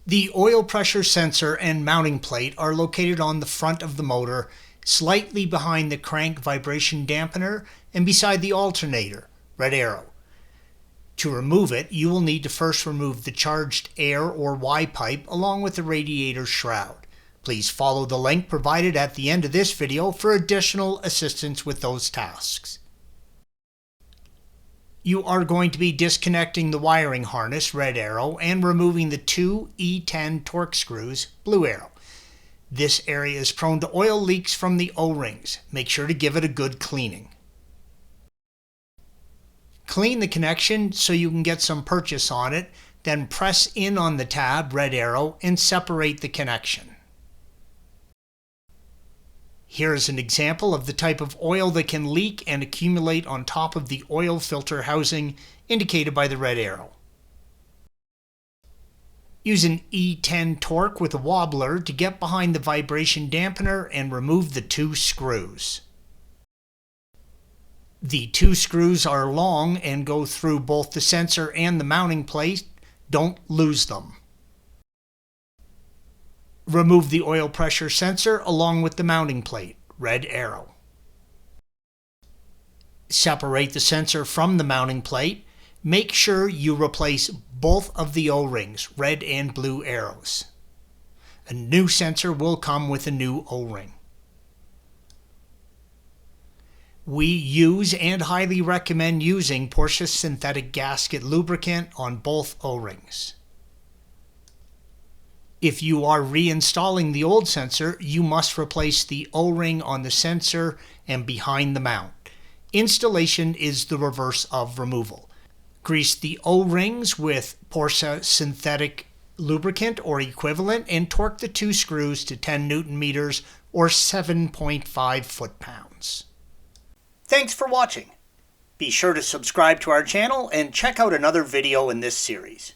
The oil pressure sensor and mounting plate are located on the front of the motor, slightly behind the crank vibration dampener and beside the alternator, red arrow. To remove it, you will need to first remove the charged air or Y pipe along with the radiator shroud. Please follow the link provided at the end of this video for additional assistance with those tasks. You are going to be disconnecting the wiring harness, red arrow, and removing the two E10 torque screws, blue arrow. This area is prone to oil leaks from the O-rings. Make sure to give it a good cleaning. Clean the connection so you can get some purchase on it, then press in on the tab, red arrow, and separate the connection. Here is an example of the type of oil that can leak and accumulate on top of the oil filter housing indicated by the red arrow. Use an E10 torque with a wobbler to get behind the vibration dampener and remove the two screws. The two screws are long and go through both the sensor and the mounting plate. Don't lose them. Remove the oil pressure sensor along with the mounting plate, red arrow. Separate the sensor from the mounting plate. Make sure you replace both of the O-rings, red and blue arrows. A new sensor will come with a new O-ring. We use and highly recommend using Porsche synthetic gasket lubricant on both O-rings. If you are reinstalling the old sensor, you must replace the O-ring on the sensor and behind the mount. Installation is the reverse of removal. Grease the O-rings with Porsche synthetic lubricant or equivalent and torque the two screws to 10 Newton meters or 7.5 foot-pounds. Thanks for watching. Be sure to subscribe to our channel and check out another video in this series.